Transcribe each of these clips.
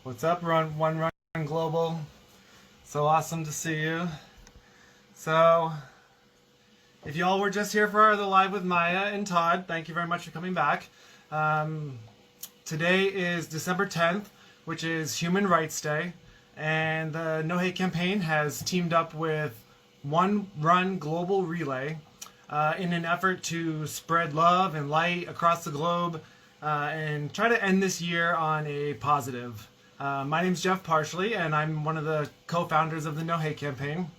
What's up, One Run Global? So awesome to see you. So, if y'all were just here for the live with Maya and Todd, thank you very much for coming back. Um, Today is December 10th, which is Human Rights Day, and the Nohe campaign has teamed up with One Run Global Relay in an effort to spread love and light across the globe and try to end this year on a positive. My name's Jeff Partially, and I'm one of the co-founders of the Nohe campaign.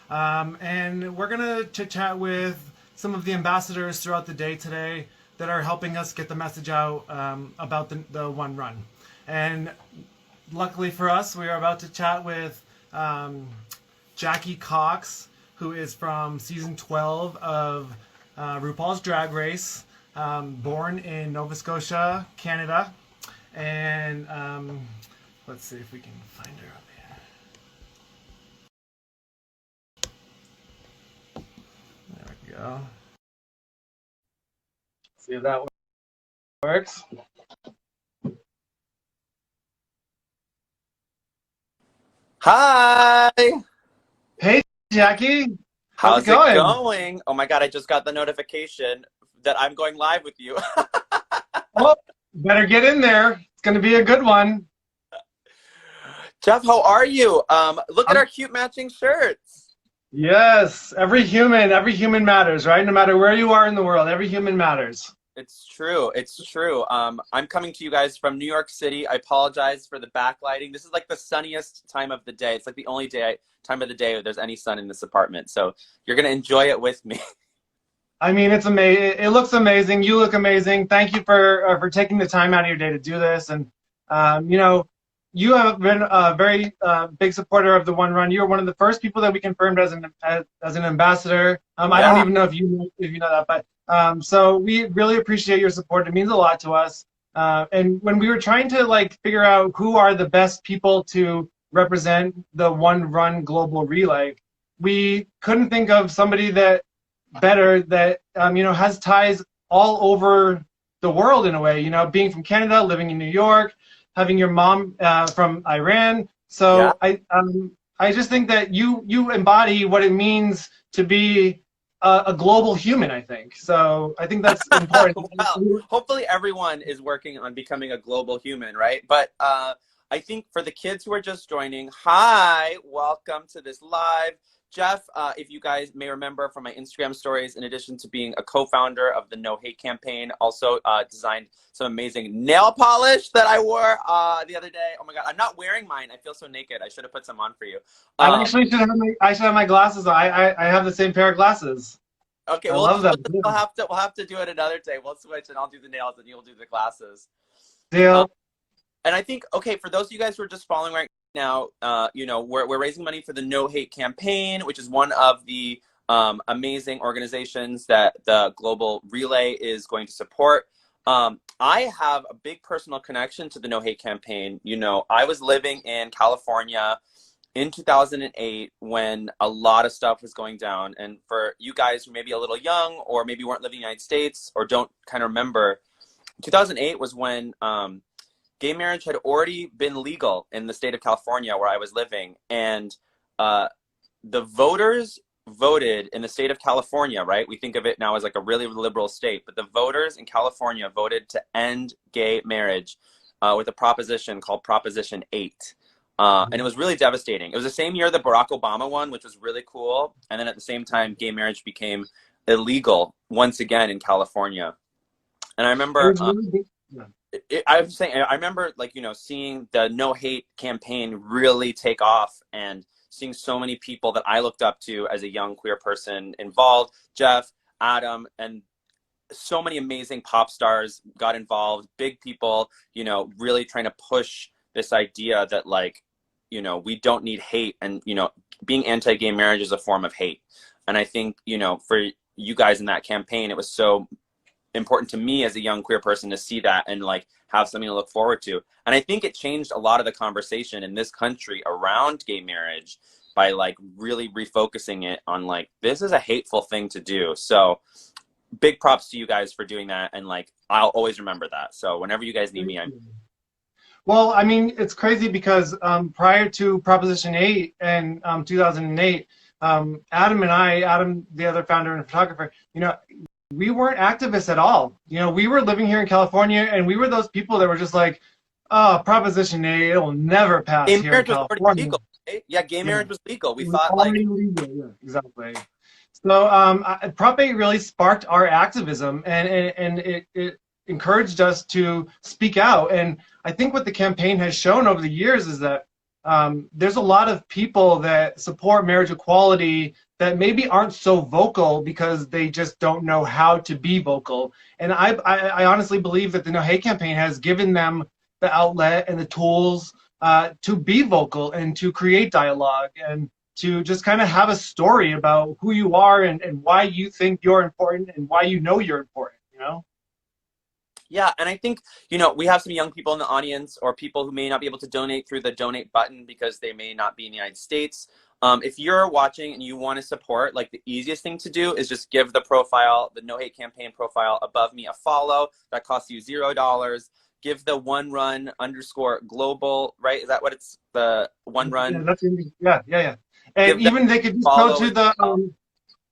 And we're going to chit-chat with some of the ambassadors throughout the day today that are helping us get the message out about the One Run. And luckily for us, we are about to chat with Jackie Cox, who is from season 12 of RuPaul's Drag Race, born in Nova Scotia, Canada. And let's see if we can find her up here. There we go. See if that works. Hi! Hey, Jackie. How's it going? Oh my God, I just got the notification that I'm going live with you. Well, better get in there. It's going to be a good one. Jeff, how are you? Look at our cute matching shirts. Yes, every human matters, right? No matter where you are in the world, every human matters. It's true. It's true. I'm coming to you guys from New York City. I apologize for the backlighting. This is like the sunniest time of the day. It's like the only time of the day where there's any sun in this apartment. So you're going to enjoy it with me. I mean, it's amazing. It looks amazing. You look amazing. Thank you for taking the time out of your day to do this. And you have been a very big supporter of the One Run. You were one of the first people that we confirmed as an ambassador. I don't even know if you know that, but so we really appreciate your support. It means a lot to us. And when we were trying to figure out who are the best people to represent the One Run Global Relay, we couldn't think of somebody that has ties all over the world in a way. Being from Canada, living in New York, having your mom from Iran. So yeah. I just think that you embody what it means to be a global human, I think. So I think that's important. Well, hopefully everyone is working on becoming a global human, right? But I think for the kids who are just joining, hi, welcome to this live. Jeff, if you guys may remember from my Instagram stories, in addition to being a co-founder of the No Hate campaign, also designed some amazing nail polish that I wore the other day. Oh my God, I'm not wearing mine. I feel so naked. I should have put some on for you. I actually should have my glasses on. I have the same pair of glasses. Okay, we'll have to do it another day. We'll switch, and I'll do the nails, and you'll do the glasses. Deal. And I think, okay, for those of you guys who are just following right now, we're raising money for the No Hate campaign, which is one of the amazing organizations that the Global Relay is going to support. I have a big personal connection to the No Hate campaign. I was living in California in 2008 when a lot of stuff was going down. And for you guys who may be a little young or maybe weren't living in the United States or don't kind of remember, 2008 was when gay marriage had already been legal in the state of California where I was living. And the voters voted in the state of California, right? We think of it now as like a really liberal state, but the voters in California voted to end gay marriage with a proposition called Proposition 8. And it was really devastating. It was the same year that Barack Obama won, which was really cool. And then at the same time, gay marriage became illegal once again in California. And I remember... I remember seeing the No Hate campaign really take off and seeing so many people that I looked up to as a young queer person involved. Jeff, Adam, and so many amazing pop stars got involved, big people, really trying to push this idea that we don't need hate, and, being anti-gay marriage is a form of hate. And I think, for you guys in that campaign, it was so important to me as a young queer person to see that and have something to look forward to. And I think it changed a lot of the conversation in this country around gay marriage by really refocusing it on this is a hateful thing to do. So big props to you guys for doing that. And I'll always remember that. So whenever you guys need me, I'm... Well, I mean, it's crazy because prior to Proposition 8 and 2008, Adam and I, Adam, the other founder and photographer, we weren't activists at all. We were living here in California, and we were those people that were just like, oh, Proposition 8, it'll never pass Gay here in marriage was already California. legal. Right? Yeah, gay Yeah, marriage was legal. We it was thought like, already legal. Yeah, exactly. So Prop 8 really sparked our activism, and it encouraged us to speak out. And I think what the campaign has shown over the years is that there's a lot of people that support marriage equality that maybe aren't so vocal because they just don't know how to be vocal. And I honestly believe that the No Hate campaign has given them the outlet and the tools to be vocal and to create dialogue and to just kind of have a story about who you are and why you think you're important and why you know you're important. yeah, and I think, we have some young people in the audience or people who may not be able to donate through the donate button because they may not be in the United States. If you're watching and you want to support, like the easiest thing to do is just give the profile, the No Hate Campaign profile above me a follow. That costs you $0. Give the _global, right? Is that what it's, the one Yeah, run? that's yeah. And Give them even they could just go follow to as well.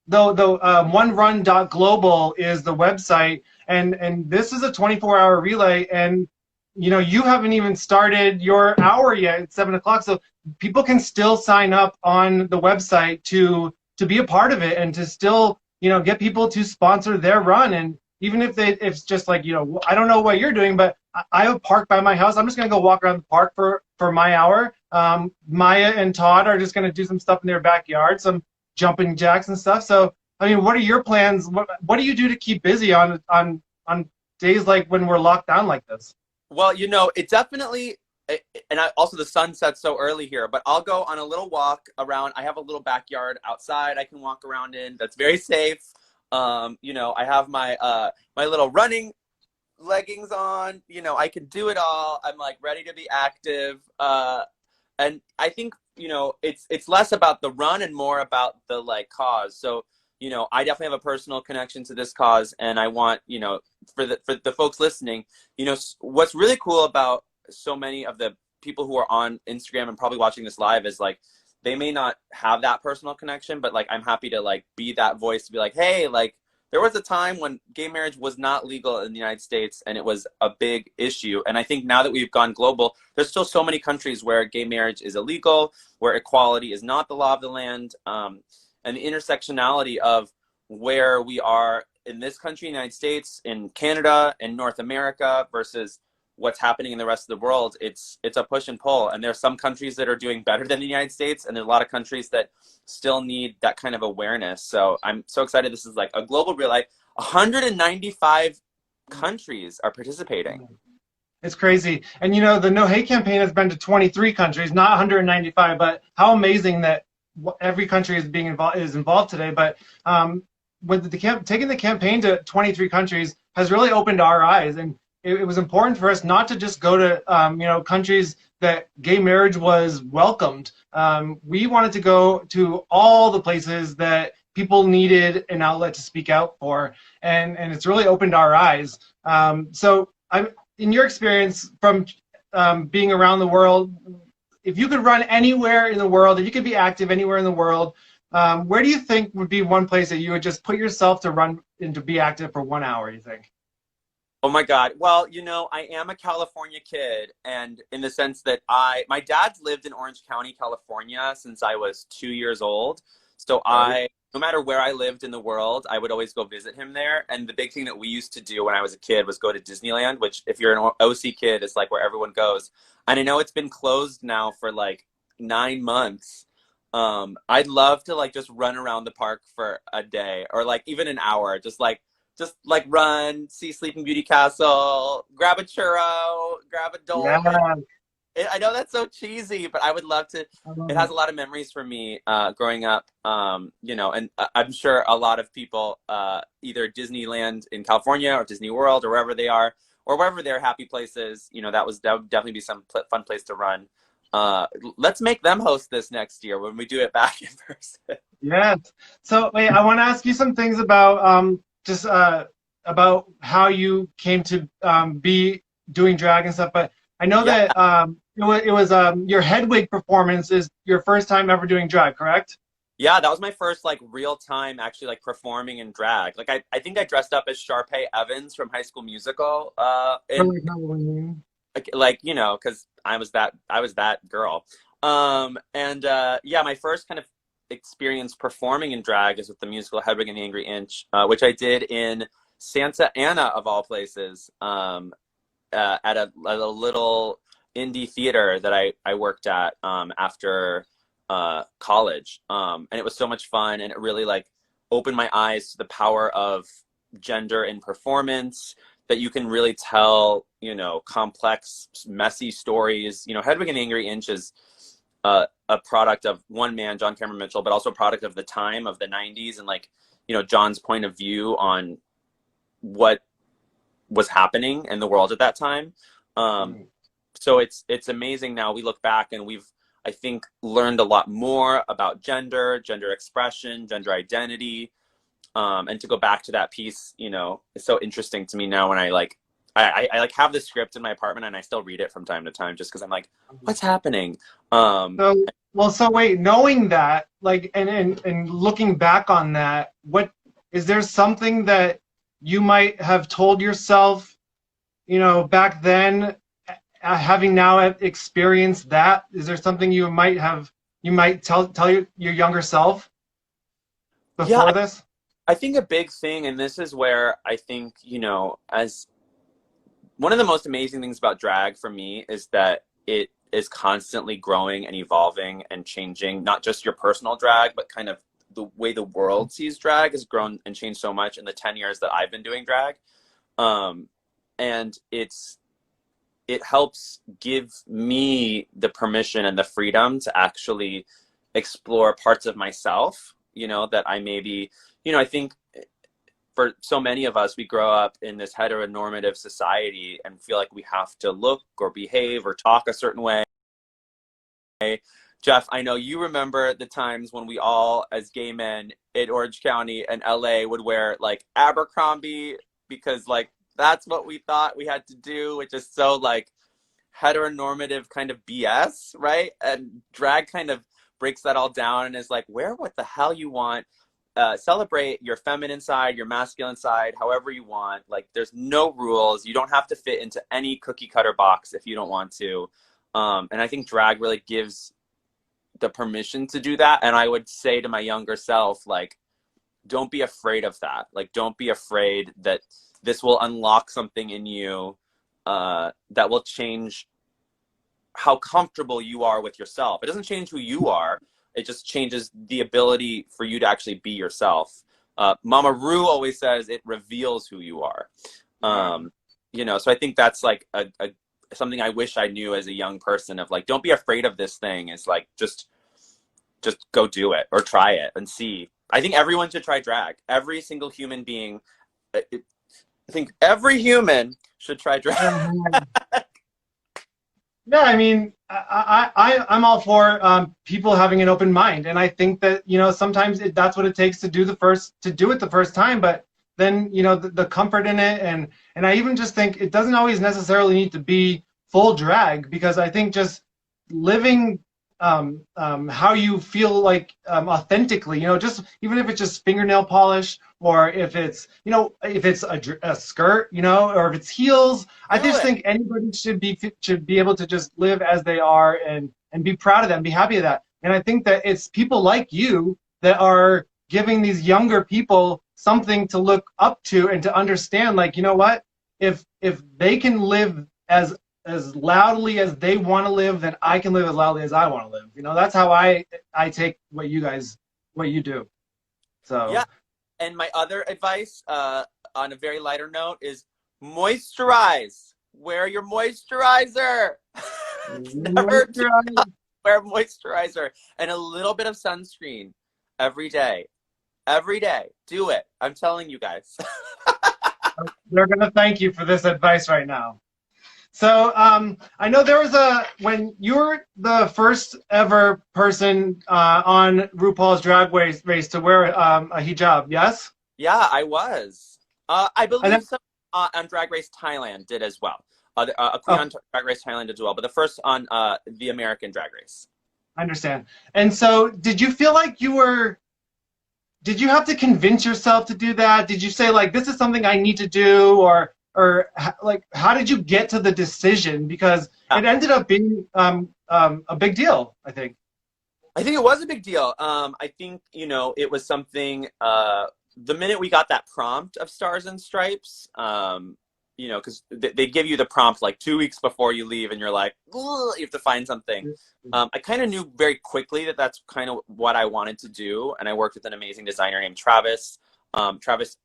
the onerun.global is the website, and this is a 24-hour relay, and you haven't even started your hour yet. It's 7 o'clock, so people can still sign up on the website to be a part of it and to still get people to sponsor their run. And even if it's just like I don't know what you're doing, but I have a park by my house. I'm just gonna go walk around the park for my hour. Maya and Todd are just gonna do some stuff in their backyard, some jumping jacks and stuff. So, I mean, what are your plans? What do you do to keep busy on days like when we're locked down like this? Well, it definitely, and also the sun sets so early here, but I'll go on a little walk around. I have a little backyard outside I can walk around in that's very safe. I have my little running leggings on. I can do it all. I'm like ready to be active. And I think, it's less about the run and more about the like cause. So, I definitely have a personal connection to this cause, and I want, for the folks listening, what's really cool about so many of the people who are on Instagram and probably watching this live is like, they may not have that personal connection, but like, I'm happy to like be that voice to be like, hey, like, there was a time when gay marriage was not legal in the United States and it was a big issue. And I think now that we've gone global, there's still so many countries where gay marriage is illegal, where equality is not the law of the land. And the intersectionality of where we are in this country, United States, in Canada, in North America versus what's happening in the rest of the world, it's a push and pull. And there are some countries that are doing better than the United States, and there's a lot of countries that still need that kind of awareness. So I'm so excited. This is like a global relay. 195 countries are participating. It's crazy. And the No Hate campaign has been to 23 countries, not 195, but how amazing that every country is involved today. But with taking the campaign to 23 countries has really opened our eyes, and it was important for us not to just go to countries that gay marriage was welcomed. We wanted to go to all the places that people needed an outlet to speak out for, and it's really opened our eyes. So in your experience from being around the world, if you could run anywhere in the world, if you could be active anywhere in the world, where do you think would be one place that you would just put yourself to run and to be active for 1 hour, you think? Oh my God. Well, I am a California kid, and in the sense that my dad's lived in Orange County, California since I was 2 years old. So no matter where I lived in the world, I would always go visit him there. And the big thing that we used to do when I was a kid was go to Disneyland, which if you're an OC kid, it's like where everyone goes. And I know it's been closed now for like 9 months. I'd love to like just run around the park for a day or like even an hour, just like run, see Sleeping Beauty Castle, grab a churro, grab a Yeah, dole. I know that's so cheesy, but I would love to. I love It has it. a lot of memories for me growing up, and I'm sure a lot of people, either Disneyland in California or Disney World or wherever they are, or wherever their happy places, that would definitely be some fun place to run. Let's make them host this next year when we do it back in person. Yes. So wait, I want to ask you some things about about how you came to be doing drag and stuff. But I know Yeah, that it was your Hedwig performance is your first time ever doing drag, correct? yeah, that was my first like real time actually like performing in drag. Like I think I dressed up as Sharpay Evans from High School Musical, For and like Halloween. like you know, because I was that girl. And yeah, my first kind of experience performing in drag is with the musical Hedwig and the Angry Inch, which I did in Santa Ana of all places, at a little indie theater that I worked at after college, and it was so much fun, and it really like opened my eyes to the power of gender in performance, that you can really tell, you know, complex, messy stories. You know, Hedwig and the Angry Inch is a product of one man, John Cameron Mitchell, but also a product of the time of the 90s, and like, you know, John's point of view on what was happening in the world at that time. Um, so it's amazing now we look back and we've, I think, learned a lot more about gender, gender expression, gender identity. And to go back to that piece, you know, it's so interesting to me now when I like I like have the script in my apartment and I still read it from time to time just because I'm like, what's happening? So, well, so wait, knowing that, like, and looking back on that, what is there something that you might have told yourself, you know, back then, having now experienced that? Is there something you might tell your younger self Yeah, before this? I think a big thing, and this is where I think, you know, as one of the most amazing things about drag for me is that it is constantly growing and evolving and changing, not just your personal drag, but kind of the way the world sees drag has grown and changed so much in the 10 years that I've been doing drag. Um, and it helps give me the permission and the freedom to actually explore parts of myself, you know, that I maybe, you know, I think for so many of us, we grow up in this heteronormative society and feel like we have to look or behave or talk a certain way. Jeff, I know you remember the times when we all, as gay men in Orange County and LA, would wear like Abercrombie because like that's what we thought we had to do, which is so like heteronormative kind of BS, right? And drag kind of breaks that all down and is like, wear what the hell you want. Celebrate your feminine side, your masculine side, however you want. Like, there's no rules. You don't have to fit into any cookie cutter box if you don't want to. And I think drag really gives the permission to do that. And I would say to my younger self, like, don't be afraid of that. Like, don't be afraid that this will unlock something in you that will change how comfortable you are with yourself. It doesn't change who you are. It just changes the ability for you to actually be yourself. Mama Ru always says it reveals who you are. You know, so I think that's like a something I wish I knew as a young person of like, don't be afraid of this thing. It's like, just go do it or try it and see. I think everyone should try drag. Every single human being, I think every human should try drag. Yeah, I mean, I'm all for people having an open mind, and I think that, you know, sometimes that's what it takes to do it the first time. But then, you know, the comfort in it, and I even just think it doesn't always necessarily need to be full drag, because I think just living how you feel like authentically, you know, just even if it's just fingernail polish, or if it's, you know, if it's a skirt, you know, or if it's heels. I just think anybody should be able to just live as they are, and be proud of them, be happy of that. And I think that it's people like you that are giving these younger people something to look up to and to understand, like, you know what, if they can live as loudly as they want to live, then I can live as loudly as I want to live. You know, that's how I take what you do. So Yeah. And my other advice, on a very lighter note, is moisturize. Wear your moisturizer. Never do not wear moisturizer and a little bit of sunscreen every day. Every day. Do it. I'm telling you guys. they're gonna thank you for this advice right now. So I know there was when you were the first ever person on RuPaul's Drag Race to wear a hijab, yes? Yeah, I was. I And then, believe some on Drag Race Thailand did as well. A queen Oh, on Drag Race Thailand as well, but the first on the American Drag Race. I understand. And so, did you feel like did you have to convince yourself to do that? Did you say like, this is something I need to do, or like, how did you get to the decision? Because Yeah. it ended up being a big deal, I think. I think it was a big deal. I think, it was something, the minute we got that prompt of Stars and Stripes, because they give you the prompt like 2 weeks before you leave and you're like, you have to find something. I kind of knew very quickly that that's kind of what I wanted to do. And I worked with an amazing designer named Travis. Travis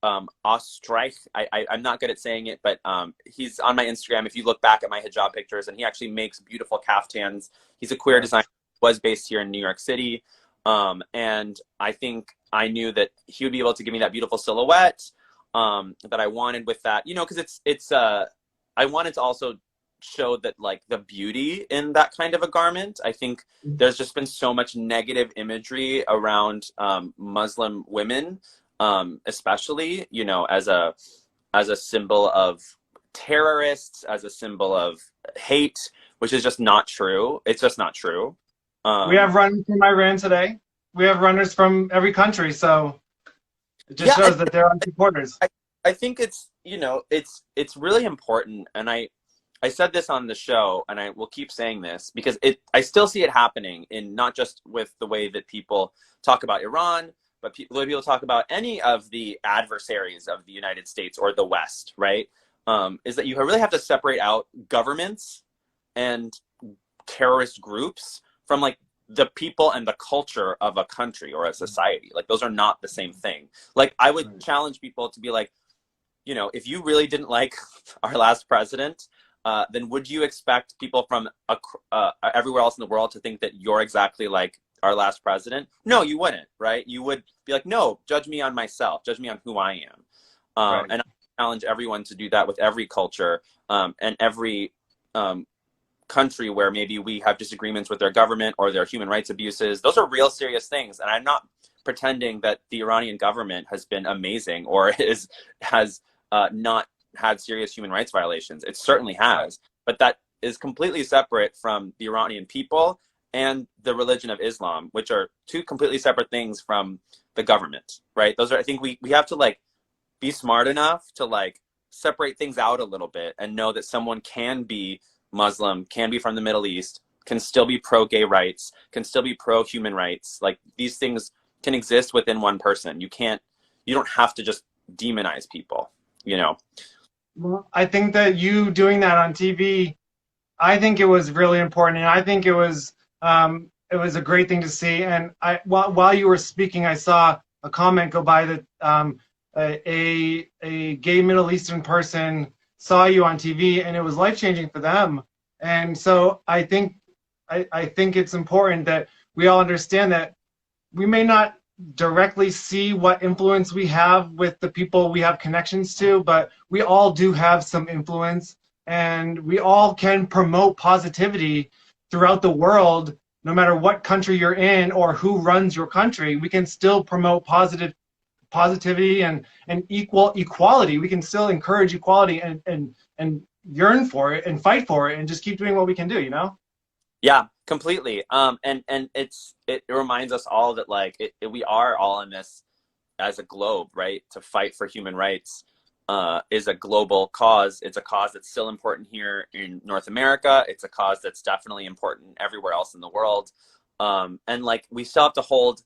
Ostreich. I'm not good at saying it, but he's on my Instagram. If you look back at my hijab pictures, and he actually makes beautiful caftans. He's a queer designer, was based here in New York City. And I think I knew that he would be able to give me that beautiful silhouette that I wanted with that, because I wanted to also show that like the beauty in that kind of a garment. I think there's just been so much negative imagery around Muslim women, especially, as a symbol of terrorists, as a symbol of hate, which is just not true. It's just not true. We have runners from Iran today. We have runners from every country, so it just shows that they're our supporters. I think it's it's really important, and I said this on the show, and I will keep saying this because I still see it happening in not just with the way that people talk about Iran, but the way people talk about any of the adversaries of the United States or the West, right? Is that you really have to separate out governments and terrorist groups from like the people and the culture of a country or a society. Like those are not the same thing. Like I would challenge people to be like, if you really didn't like our last president, then would you expect people from everywhere else in the world to think that you're exactly like our last president? No, you wouldn't, right? You would be like, no, judge me on myself, judge me on who I am. And I challenge everyone to do that with every culture and every country where maybe we have disagreements with their government or their human rights abuses. Those are real serious things. And I'm not pretending that the Iranian government has been amazing or has not had serious human rights violations. It certainly has, but that is completely separate from the Iranian people and the religion of Islam, which are two completely separate things from the government, right? Those are, I think we have to like be smart enough to like separate things out a little bit and know that someone can be Muslim, can be from the Middle East, can still be pro-gay rights, can still be pro-human rights. Like these things can exist within one person. You don't have to just demonize people, Well, I think that you doing that on TV, I think it was really important, and I think it was a great thing to see. And while you were speaking, I saw a comment go by that a gay Middle Eastern person saw you on TV and it was life-changing for them. And so I think it's important that we all understand that we may not directly see what influence we have with the people we have connections to, but we all do have some influence, and we all can promote positivity throughout the world. No matter what country you're in or who runs your country, we can still promote positivity and equality. We can still encourage equality and yearn for it and fight for it and just keep doing what we can do, Yeah, completely. And it reminds us all that like we are all in this as a globe, right? To fight for human rights is a global cause. It's a cause that's still important here in North America. It's a cause that's definitely important everywhere else in the world. And like we still have to hold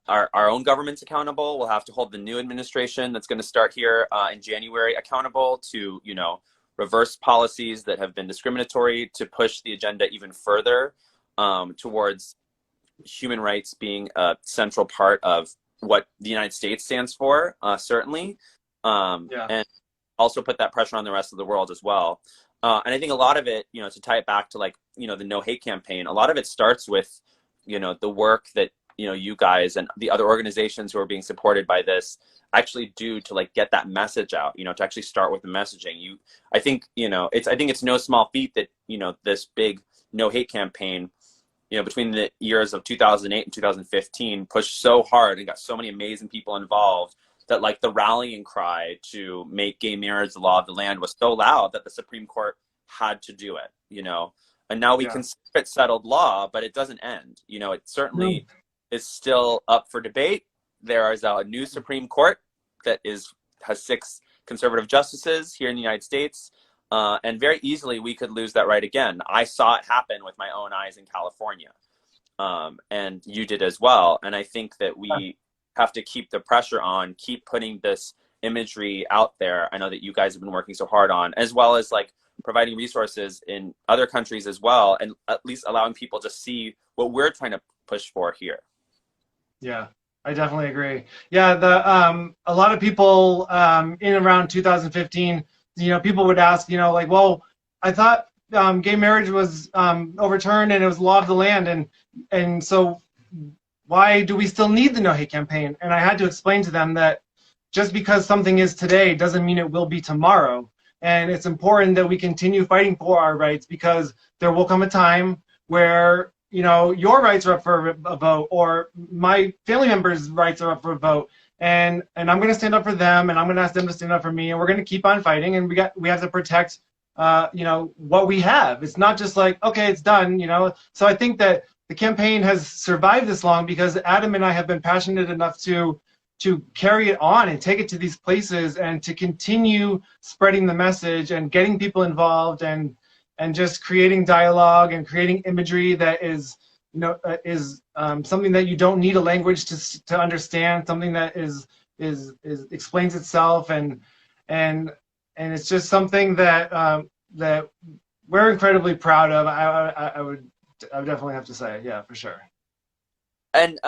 our own governments accountable. We'll have to hold the new administration that's going to start here in January accountable to, reverse policies that have been discriminatory, to push the agenda even further towards human rights being a central part of what the United States stands for, certainly. And also put that pressure on the rest of the world as well. And I think a lot of it, to tie it back to like, the No Hate campaign, a lot of it starts with, the work that, you guys and the other organizations who are being supported by this actually do to like get that message out, to actually start with the messaging. I think it's no small feat that, this big No Hate campaign, between the years of 2008 and 2015 pushed so hard and got so many amazing people involved that like the rallying cry to make gay marriage the law of the land was so loud that the Supreme Court had to do it, and now we Yeah. consider it settled law, but it doesn't end. It No. certainly is still up for debate. There is a new Supreme Court that has 6 conservative justices here in the United States. And very easily we could lose that right again. I saw it happen with my own eyes in California. And you did as well. And I think that we have to keep the pressure on, keep putting this imagery out there. I know that you guys have been working so hard on, as well as like providing resources in other countries as well, and at least allowing people to see what we're trying to push for here. Yeah, I definitely agree. Yeah, a lot of people in around 2015, people would ask, like, well, I thought gay marriage was overturned and it was law of the land, and so why do we still need the No Hate campaign? And I had to explain to them that just because something is today doesn't mean it will be tomorrow. And it's important that we continue fighting for our rights, because there will come a time where your rights are up for a vote, or my family members' rights are up for a vote, and I'm going to stand up for them, and I'm going to ask them to stand up for me, and we're going to keep on fighting, and we have to protect what we have. It's not just like, okay, it's done, So I think that the campaign has survived this long because Adam and I have been passionate enough to carry it on and take it to these places, and to continue spreading the message and getting people involved, and just creating dialogue and creating imagery that is something that you don't need a language to understand, something that is explains itself, and it's just something that that we're incredibly proud of. I would definitely have to say, yeah, for sure. And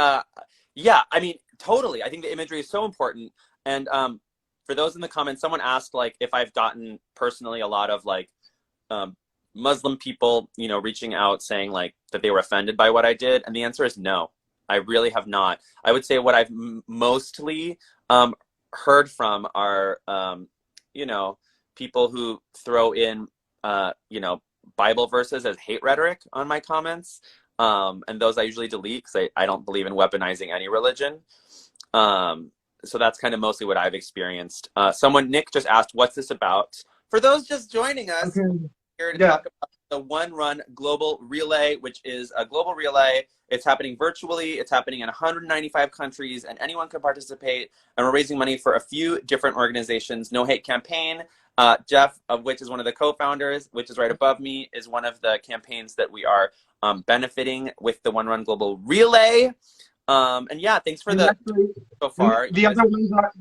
yeah, I mean, totally. I think the imagery is so important. And for those in the comments, someone asked like if I've gotten personally a lot of like Muslim people, reaching out saying like that they were offended by what I did. And the answer is no, I really have not. I would say what I've mostly heard from are, people who throw in, Bible verses as hate rhetoric on my comments. And those I usually delete because I don't believe in weaponizing any religion. So that's kind of mostly what I've experienced. Nick just asked, what's this about? For those just joining us, Okay. here to talk about the One Run Global Relay, which is a global relay. It's happening virtually. It's happening in 195 countries, and anyone can participate. And we're raising money for a few different organizations. No Hate Campaign, Jeff, of which is one of the co-founders, which is right above me, is one of the campaigns that we are benefiting with the One Run Global Relay. And yeah, thanks for so far. The other ones are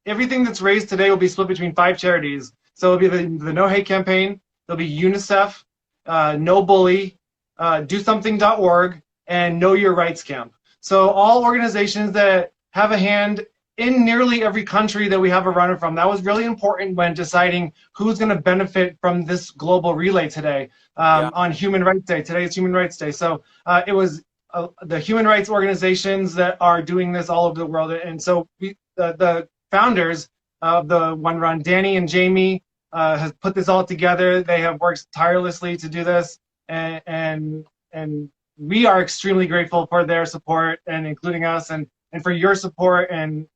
everything that's raised today will be split between 5 charities. So it'll be the No Hate campaign, there'll be UNICEF, No Bully, DoSomething.org, and Know Your Rights Camp. So all organizations that have a hand in nearly every country that we have a runner from. That was really important when deciding who's going to benefit from this global relay today on Human Rights Day. Today is Human Rights Day. So it was the human rights organizations that are doing this all over the world. And so the founders of the One Run, Danny and Jamie, has put this all together. They have worked tirelessly to do this, and we are extremely grateful for their support, and including us, and for your support. And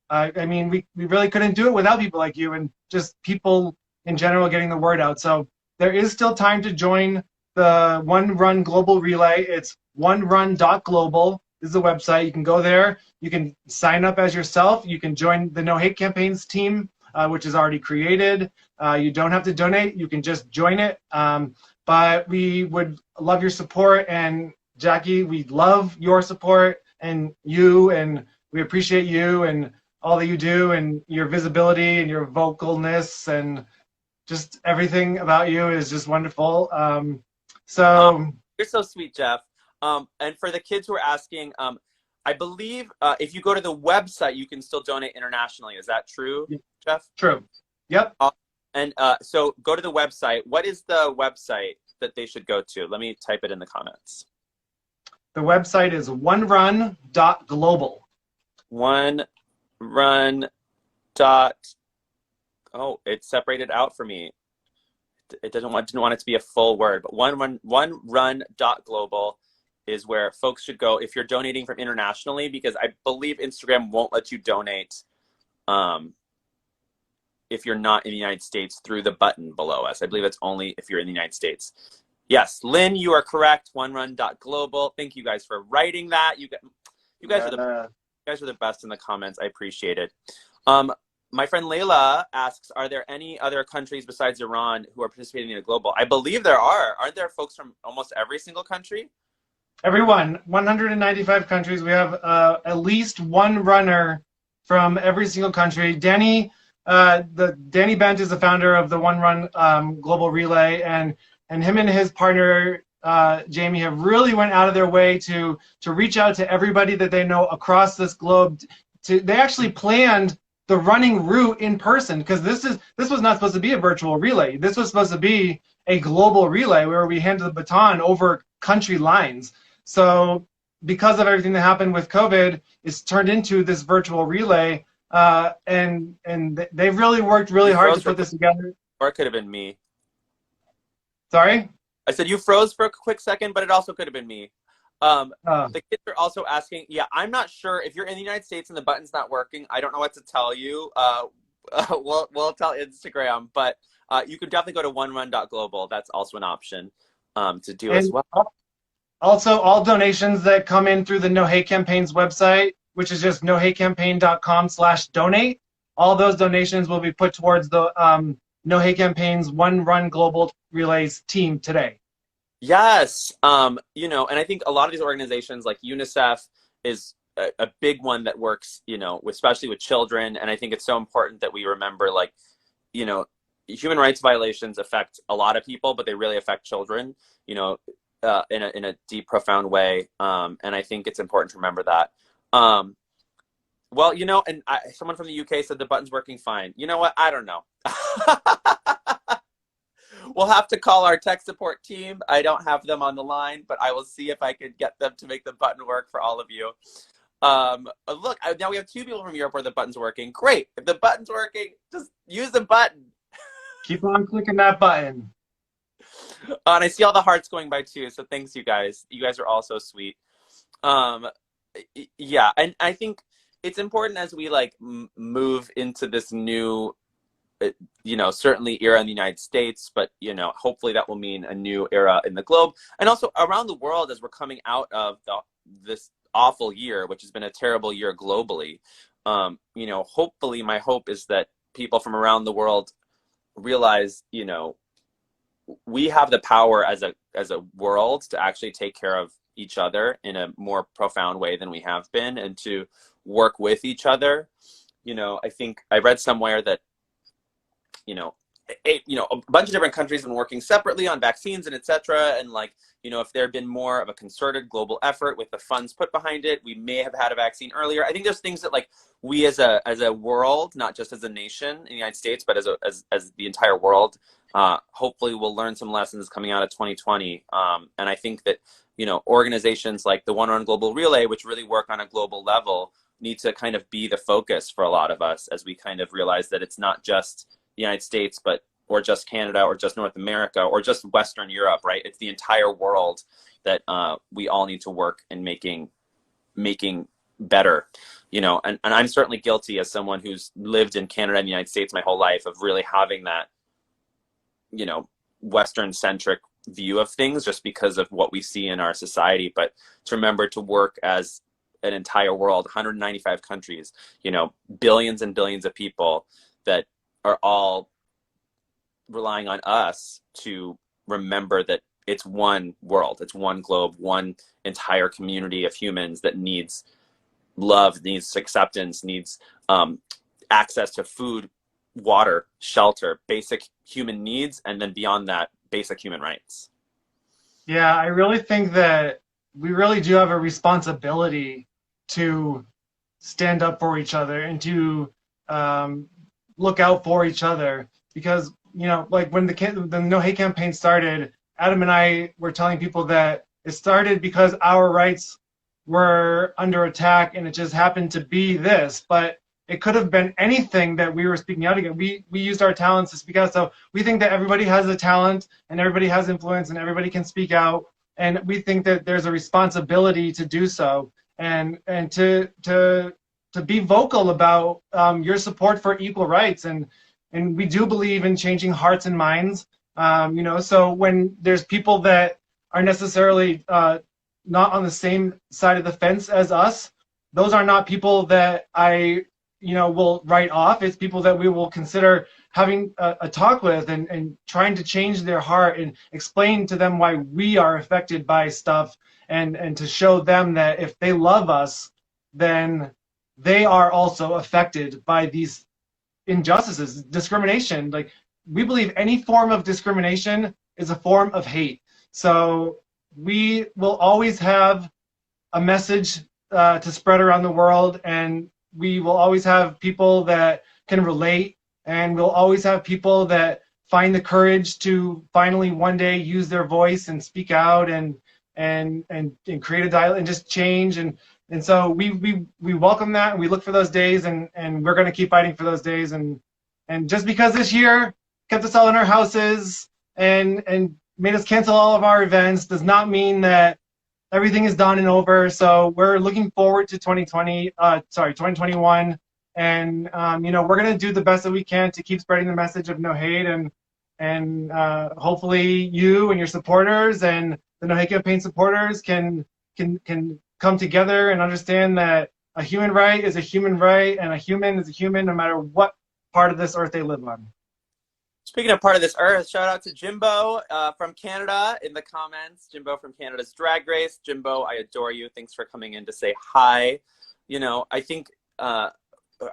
I mean, we really couldn't do it without people like you, and just people in general getting the word out. So there is still time to join the One Run Global Relay. It's onerun.global is the website. You can go there. You can sign up as yourself. You can join the No Hate Campaign's team, which is already created. You don't have to donate. You can just join it. But we would love your support. And Jackie, we love your support and you, and we appreciate you and all that you do, and your visibility and your vocalness, and just everything about you is just wonderful. You're so sweet, Jeff. And for the kids who are asking, I believe if you go to the website, you can still donate internationally. Is that true, Jeff? True. Yep. And so go to the website. What is the website that they should go to? Let me type it in the comments. The website is onerun.global. Onerun. Oh, it's separated out for me. It didn't want it to be a full word, but onerun.global is where folks should go if you're donating from internationally, because I believe Instagram won't let you donate if you're not in the United States through the button below us. I believe it's only if you're in the United States. Yes, Lynn, you are correct. OneRun.global. Thank you guys for writing that. You guys are the best in the comments. I appreciate it. My friend Layla asks, are there any other countries besides Iran who are participating in the global? I believe there are. Aren't there folks from almost every single country? Everyone, 195 countries. We have at least one runner from every single country. Danny Bent is the founder of the One Run Global Relay, and him and his partner Jamie have really went out of their way to reach out to everybody that they know across this globe. They actually planned the running route in person, because this was not supposed to be a virtual relay. This was supposed to be a global relay where we handed the baton over country lines. So because of everything that happened with COVID, it's turned into this virtual relay, and they've really worked really hard to put this together. Or it could have been me. Sorry? I said you froze for a quick second, but it also could have been me. The kids are also asking, yeah, I'm not sure if you're in the United States and the button's not working. I don't know what to tell you. We'll tell Instagram, but you could definitely go to onerun.global. That's also an option to do as well. Also, all donations that come in through the Nohe Campaign's website, which is just nohecampaign.com/donate, all those donations will be put towards the Nohe Campaign's One Run Global Relays team today. Yes, and I think a lot of these organizations like UNICEF is a big one that works, especially with children. And I think it's so important that we remember, human rights violations affect a lot of people, but they really affect children, in a deep, profound way. And I think it's important to remember that. Someone from the UK said the button's working fine. You know what? I don't know. We'll have to call our tech support team. I don't have them on the line, but I will see if I could get them to make the button work for all of you. Look, now we have 2 people from Europe where the button's working. Great. If the button's working, just use the button. Keep on clicking that button. And I see all the hearts going by too, so thanks, you guys. You guys are all so sweet. Yeah, and I think it's important as we move into this new certainly era in the United States, but hopefully that will mean a new era in the globe, and also around the world as we're coming out of this awful year, which has been a terrible year globally. Hopefully my hope is that people from around the world realize, we have the power as a world to actually take care of each other in a more profound way than we have been, and to work with each other. I think I read somewhere that a bunch of different countries have been working separately on vaccines and etc. And if there had been more of a concerted global effort with the funds put behind it, we may have had a vaccine earlier. I think there's things that we as a world, not just as a nation in the United States, but as the entire world, hopefully we'll learn some lessons coming out of 2020. And I think that, organizations like the One Run Global Relay, which really work on a global level, need to kind of be the focus for a lot of us as we kind of realize that it's not just the United States, or just Canada, or just North America, or just Western Europe, right? It's the entire world that we all need to work in making better, and I'm certainly guilty as someone who's lived in Canada and the United States my whole life of really having that, Western centric view of things just because of what we see in our society. But to remember to work as an entire world, 195 countries, billions and billions of people that are all relying on us to remember that it's one world, it's one globe, one entire community of humans that needs love, needs acceptance, needs access to food, water, shelter, basic human needs, and then beyond that, basic human rights. Yeah, I really think that we really do have a responsibility to stand up for each other and to look out for each other, because when the Nohe campaign started, Adam and I were telling people that it started because our rights were under attack, and it just happened to be this, but it could have been anything that we were speaking out against. We used our talents to speak out. So we think that everybody has a talent and everybody has influence and everybody can speak out, and we think that there's a responsibility to do so, and to be vocal about your support for equal rights. And and we do believe in changing hearts and minds. You know, so when there's people that are necessarily not on the same side of the fence as us, those are not people that I, you know, will write off. It's people that we will consider having a talk with, and trying to change their heart and explain to them why we are affected by stuff, and to show them that if they love us, then they are also affected by these injustices, discrimination. Like, we believe any form of discrimination is a form of hate. So we will always have a message to spread around the world, and we will always have people that can relate, and we'll always have people that find the courage to finally one day use their voice and speak out, and create a dialogue and just change. And so we welcome that, and we look for those days, and we're going to keep fighting for those days. And just because this year kept us all in our houses and made us cancel all of our events does not mean that everything is done and over. So we're looking forward to 2021. And, you know, we're going to do the best that we can to keep spreading the message of no hate. And hopefully you and your supporters and the No Hate Campaign supporters can come together and understand that a human right is a human right, and a human is a human no matter what part of this earth they live on. Speaking of part of this earth, shout out to Jimbo from Canada in the comments. Jimbo from Canada's Drag Race. Jimbo, I adore you. Thanks for coming in to say hi. You know, I think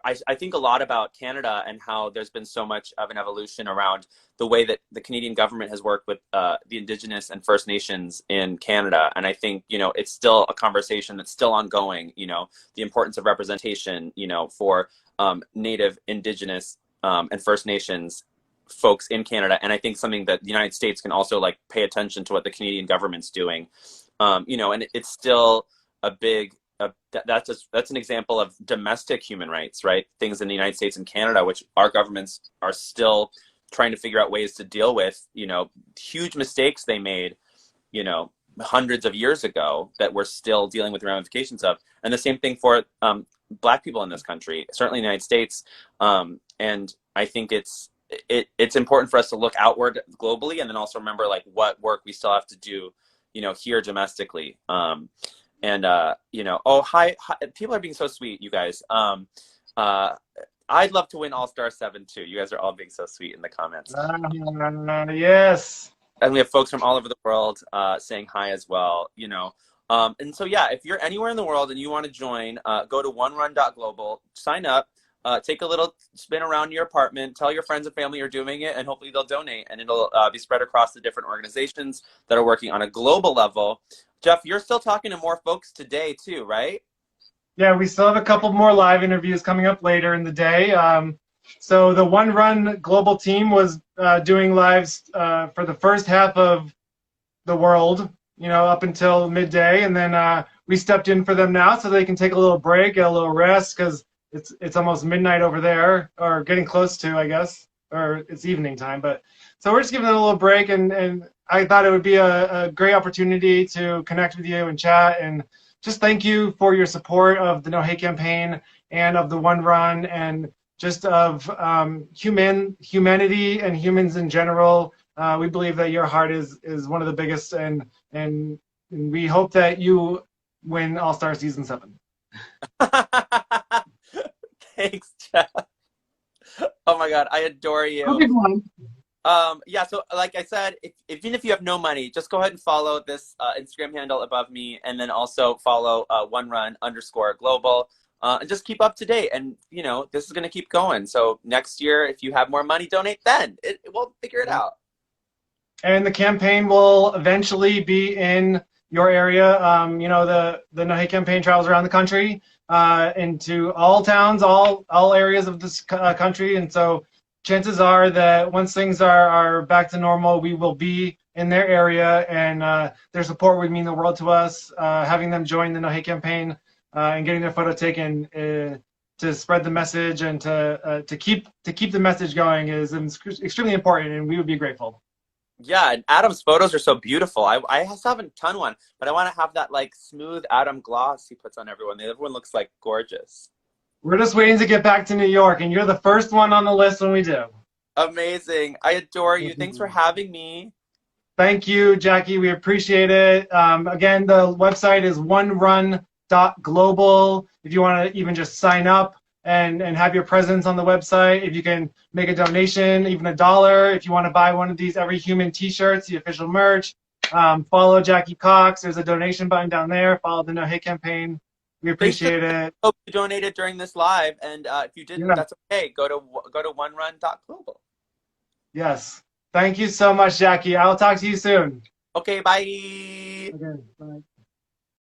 I think a lot about Canada and how there's been so much of an evolution around the way that the Canadian government has worked with the Indigenous and First Nations in Canada. And I think, you know, it's still a conversation that's still ongoing, you know, the importance of representation, you know, for Native, Indigenous, and First Nations folks in Canada. And I think something that the United States can also like pay attention to what the Canadian government's doing, you know, and it's still a big, that's an example of domestic human rights, right? Things in the United States and Canada, which our governments are still trying to figure out ways to deal with, you know, huge mistakes they made, you know, hundreds of years ago that we're still dealing with the ramifications of. And the same thing for Black people in this country, certainly in the United States. And I think it's important for us to look outward globally, and then also remember like what work we still have to do, you know, here domestically. You know, oh, hi, people are being so sweet, you guys. I'd love to win All-Star 7 too. You guys are all being so sweet in the comments. Yes. And we have folks from all over the world saying hi as well, you know. And so, yeah, if you're anywhere in the world and you want to join, go to onerun.global, sign up, take a little spin around your apartment, tell your friends and family you're doing it, and hopefully they'll donate. And it'll be spread across the different organizations that are working on a global level. Jeff, you're still talking to more folks today too, right? Yeah, we still have a couple more live interviews coming up later in the day. So the One Run global team was doing lives for the first half of the world, you know, up until midday, and then we stepped in for them now so they can take a little break, get a little rest, because it's almost midnight over there, or getting close to, I guess, or it's evening time. But so we're just giving them a little break, and I thought it would be a great opportunity to connect with you and chat, and just thank you for your support of the No Hate Campaign and of the One Run, and just of humanity and humans in general. We believe that your heart is one of the biggest, and we hope that you win All-Star Season 7. Thanks, Jeff. Oh my God, I adore you. Yeah, so like I said, even if you have no money, just go ahead and follow this Instagram handle above me, and then also follow onerun_global, and just keep up to date. And you know, this is going to keep going. So next year, if you have more money, donate then. We'll figure it out. And the campaign will eventually be in your area. You know, the No Hate Campaign travels around the country, into all towns, all areas of this country, and so chances are that once things are back to normal, we will be in their area, and their support would mean the world to us. Having them join the No Hate Campaign and getting their photo taken to spread the message and to keep the message going is extremely important, and we would be grateful. Yeah, and Adam's photos are so beautiful. I haven't done one, but I want to have that like smooth Adam gloss he puts on everyone. Everyone looks like gorgeous. We're just waiting to get back to New York, and you're the first one on the list when we do. Amazing. I adore you. Thanks for having me. Thank you, Jackie. We appreciate it. Again, the website is onerun.global. If you want to even just sign up and have your presence on the website, if you can make a donation, even $1, if you want to buy one of these Every Human t-shirts, the official merch, follow Jackie Cox. There's a donation button down there. Follow the Nohe campaign. We Thanks to appreciate it. hope you donated during this live, and if you didn't, Yeah. that's okay. Go to onerun.global. Yes. Thank you so much, Jackie. I'll talk to you soon. Okay, bye. Okay, bye.